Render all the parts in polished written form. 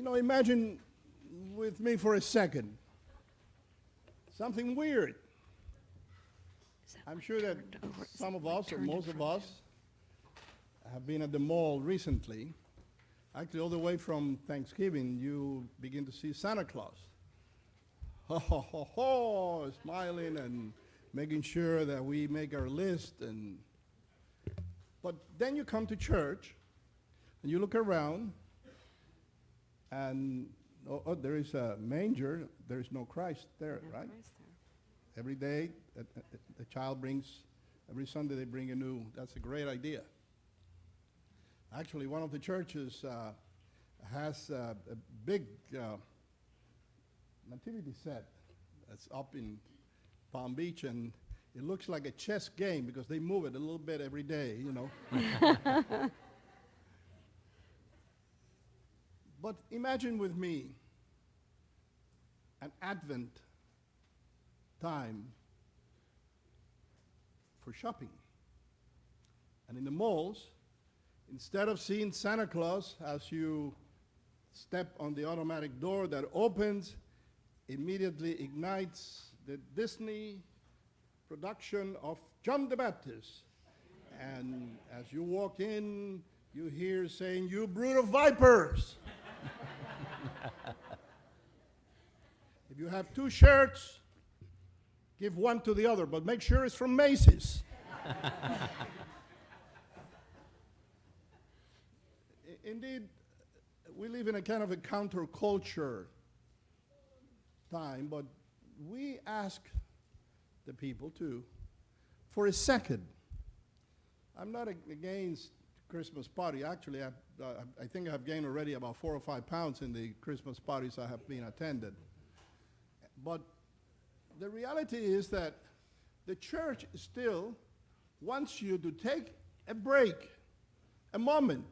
Imagine with me for a second something weird. I'm sure that some of us, or most of us, have been at the mall recently. Actually, all the way from Thanksgiving, you begin to see Santa Claus. Ho, ho, ho, ho, smiling and making sure that we make our list. But then you come to church, and you look around, and there is a manger. There is no Christ there, right? Christ there. Every day, a child brings, every Sunday they bring a new. That's a great idea. Actually, one of the churches has a big nativity set that's up in Palm Beach, and it looks like a chess game because they move it a little bit every day, But imagine with me an Advent time for shopping. And in the malls, instead of seeing Santa Claus as you step on the automatic door that opens, immediately ignites the Disney production of John the Baptist. And as you walk in, you hear saying, "You brood of vipers." If you have two shirts, give one to the other, but make sure it's from Macy's. Indeed, we live in a kind of a counterculture time, but we ask the people to, for a second. I'm not against Christmas party. Actually, I think I've gained already about 4 or 5 pounds in the Christmas parties I have been attended. But the reality is that the church still wants you to take a break, a moment.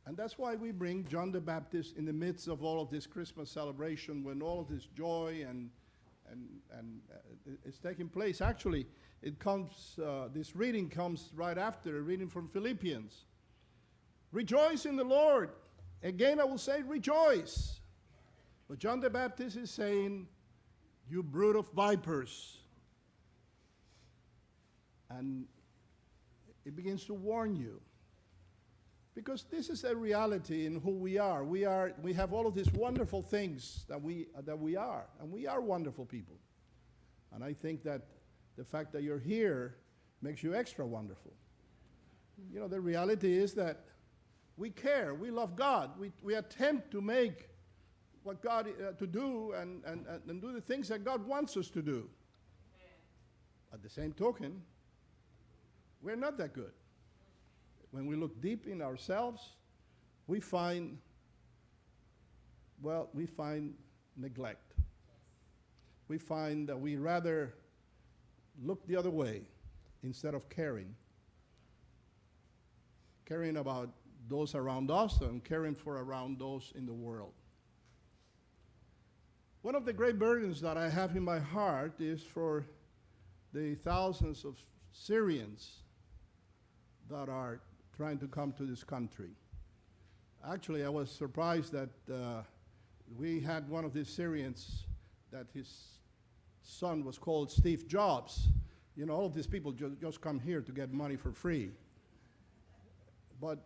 And that's why we bring John the Baptist in the midst of all of this Christmas celebration, when all of this joy and it's taking place. Actually, it comes. This reading comes right after a reading from Philippians. Rejoice in the Lord. Again, I will say, rejoice. But John the Baptist is saying, "You brood of vipers," and it begins to warn you. Because this is a reality in who we are. We have all of these wonderful things that we are, and we are wonderful people. And I think that the fact that you're here makes you extra wonderful. The reality is that we care, we love God, we attempt to make what God to do and do the things that God wants us to do. At the same token, we're not that good. When we look deep in ourselves, we find neglect. We find that we rather look the other way instead of caring about those around us and caring for around those in the world. One of the great burdens that I have in my heart is for the thousands of Syrians that are trying to come to this country. Actually, I was surprised that we had one of these Syrians that his son was called Steve Jobs. All of these people just come here to get money for free. But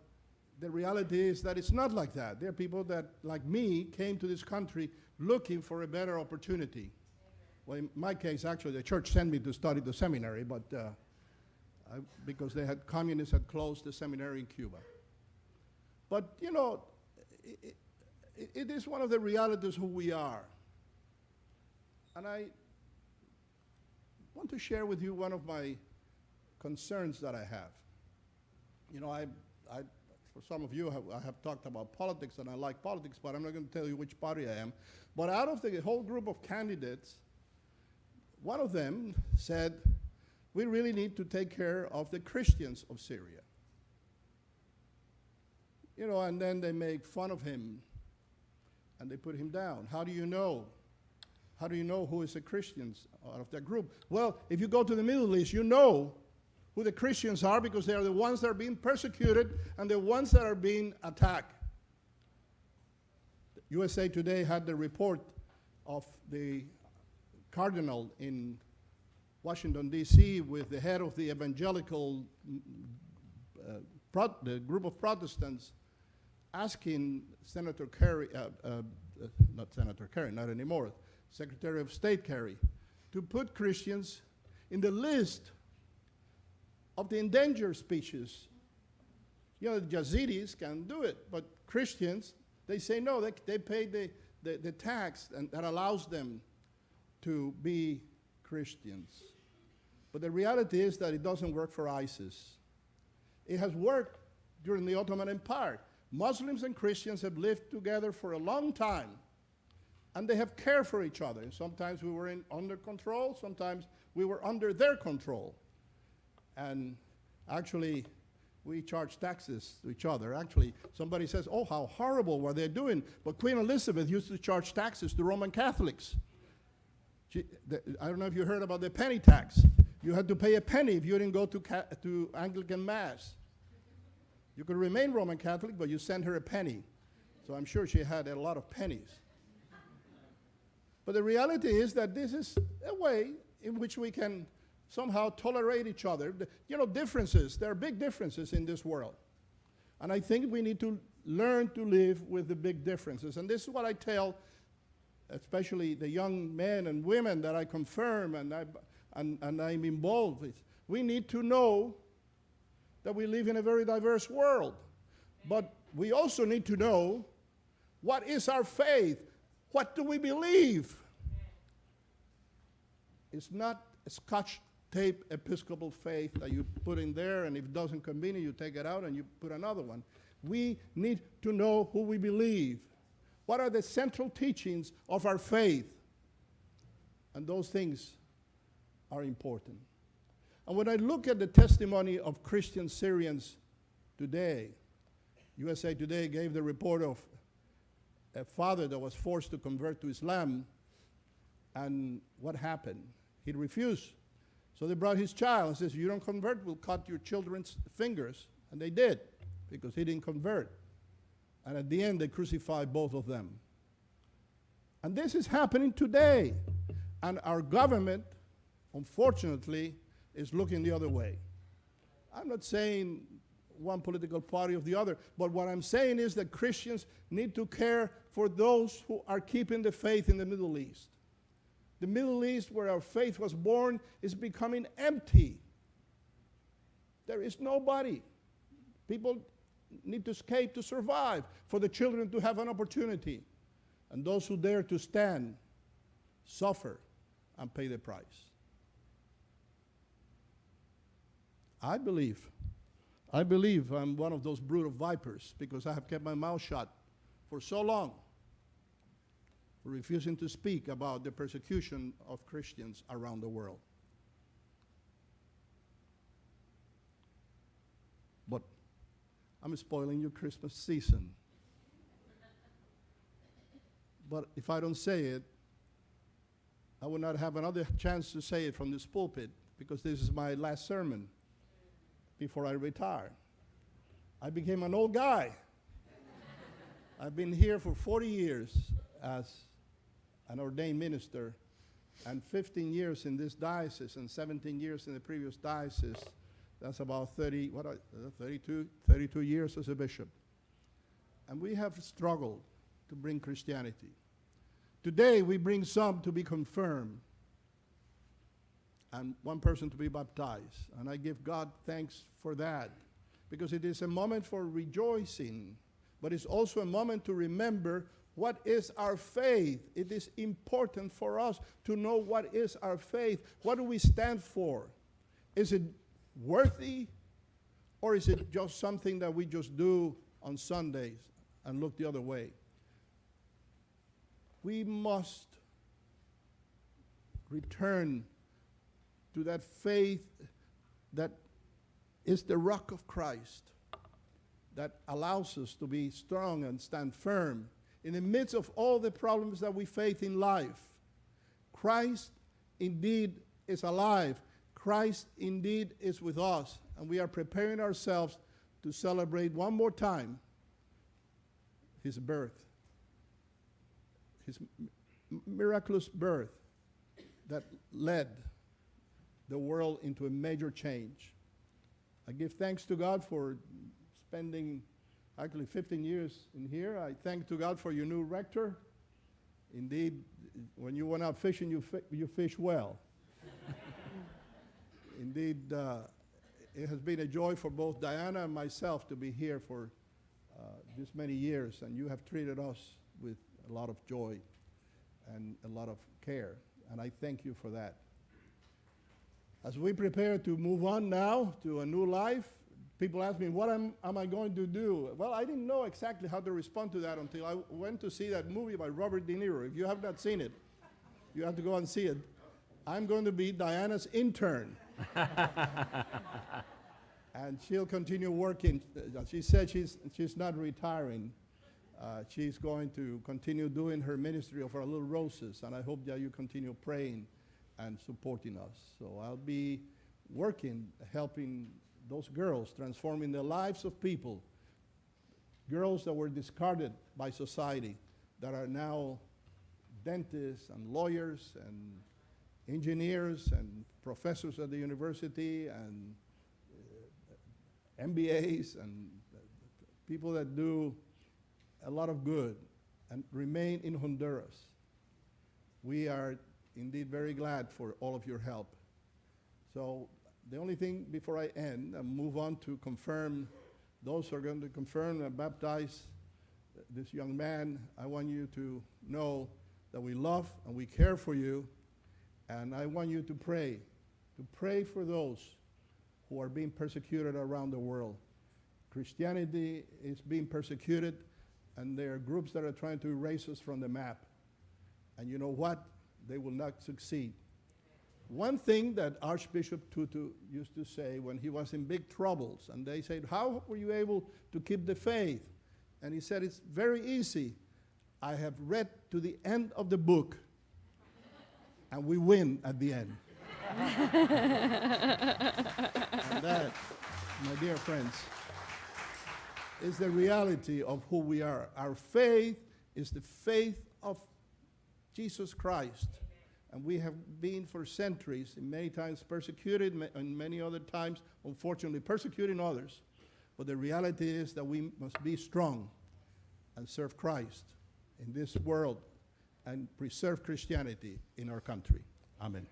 the reality is that it's not like that. There are people that, like me, came to this country looking for a better opportunity. Well, in my case, actually, the church sent me to study the seminary, but because communists had closed the seminary in Cuba. But, it is one of the realities who we are. And I want to share with you one of my concerns that I have. For some of you, I have talked about politics, and I like politics, but I'm not going to tell you which party I am. But out of the whole group of candidates, one of them said, we really need to take care of the Christians of Syria. And then they make fun of him, and they put him down. How do you know? How do you know who is the Christians out of that group? Well, if you go to the Middle East, you know who the Christians are, because they are the ones that are being persecuted and the ones that are being attacked. USA Today had the report of the cardinal in Washington, D.C., with the head of the evangelical the group of Protestants asking Senator Kerry, not Senator Kerry, not anymore, Secretary of State Kerry, to put Christians in the list of the endangered species. You know, the Yazidis can do it, but Christians, they say no, they pay the tax and that allows them to be Christians. But the reality is that it doesn't work for ISIS. It has worked during the Ottoman Empire. Muslims and Christians have lived together for a long time, and they have cared for each other. And sometimes we were under control, sometimes we were under their control. And actually, we charge taxes to each other. Actually, somebody says, oh, how horrible what they're doing. But Queen Elizabeth used to charge taxes to Roman Catholics. I don't know if you heard about the penny tax. You had to pay a penny if you didn't go to Anglican Mass. You could remain Roman Catholic, but you sent her a penny. So I'm sure she had a lot of pennies. But the reality is that this is a way in which we can somehow tolerate each other. Differences, there are big differences in this world. And I think we need to learn to live with the big differences. And this is what I tell, especially the young men and women that I confirm and I'm involved with. We need to know that we live in a very diverse world. But we also need to know what is our faith. What do we believe? It's not a Scotch tape Episcopal faith that you put in there, and if it doesn't convene, you take it out and you put another one. We need to know who we believe. What are the central teachings of our faith? And those things are important. And when I look at the testimony of Christian Syrians today, USA Today gave the report of a father that was forced to convert to Islam, and what happened? He refused. So they brought his child and says, if you don't convert, we'll cut your children's fingers. And they did, because he didn't convert. And at the end, they crucified both of them. And this is happening today. And our government, unfortunately, is looking the other way. I'm not saying one political party or the other, but what I'm saying is that Christians need to care for those who are keeping the faith in the Middle East. The Middle East, where our faith was born, is becoming empty. There is nobody. People need to escape to survive, for the children to have an opportunity. And those who dare to stand suffer and pay the price. I believe I'm one of those brood of vipers because I have kept my mouth shut for so long, refusing to speak about the persecution of Christians around the world. But I'm spoiling your Christmas season. But if I don't say it, I will not have another chance to say it from this pulpit, because this is my last sermon before I retire. I became an old guy. I've been here for 40 years as an ordained minister, and 15 years in this diocese, and 17 years in the previous diocese. That's about 32 years as a bishop. And we have struggled to bring Christianity. Today, we bring some to be confirmed, and one person to be baptized. And I give God thanks for that, because it is a moment for rejoicing, but it's also a moment to remember what is our faith. It is important for us to know what is our faith. What do we stand for? Is it worthy, or is it just something that we just do on Sundays and look the other way? We must return to that faith that is the rock of Christ, that allows us to be strong and stand firm in the midst of all the problems that we face in life. Christ indeed is alive. Christ indeed is with us, and we are preparing ourselves to celebrate one more time his birth his miraculous birth that led the world into a major change. I give thanks to God for spending actually 15 years in here. I thank to God for your new rector. Indeed, when you went out fishing, you fish well. Indeed, it has been a joy for both Diana and myself to be here for this many years, and you have treated us with a lot of joy and a lot of care, and I thank you for that. As we prepare to move on now to a new life, people ask me, what am I going to do? Well, I didn't know exactly how to respond to that until I went to see that movie by Robert De Niro. If you have not seen it, you have to go and see it. I'm going to be Diana's intern. And she'll continue working. She said she's not retiring. She's going to continue doing her ministry of Our Little Roses, and I hope that you continue praying and supporting us. So I'll be working, helping those girls, transforming the lives of people, girls that were discarded by society, that are now dentists and lawyers and engineers and professors at the university and MBAs and people that do a lot of good and remain in Honduras. We are indeed very glad for all of your help. So the only thing before I end and move on to confirm those who are going to confirm and baptize this young man, I want you to know that we love and we care for you, and I want you to pray for those who are being persecuted around the world. Christianity is being persecuted, and there are groups that are trying to erase us from the map. And you know what? They will not succeed. One thing that Archbishop Tutu used to say when he was in big troubles, and they said, how were you able to keep the faith? And he said, it's very easy. I have read to the end of the book, and we win at the end. And that, my dear friends, is the reality of who we are. Our faith is the faith of Jesus Christ. And we have been for centuries, and many times persecuted, and many other times, unfortunately, persecuting others. But the reality is that we must be strong and serve Christ in this world and preserve Christianity in our country. Amen.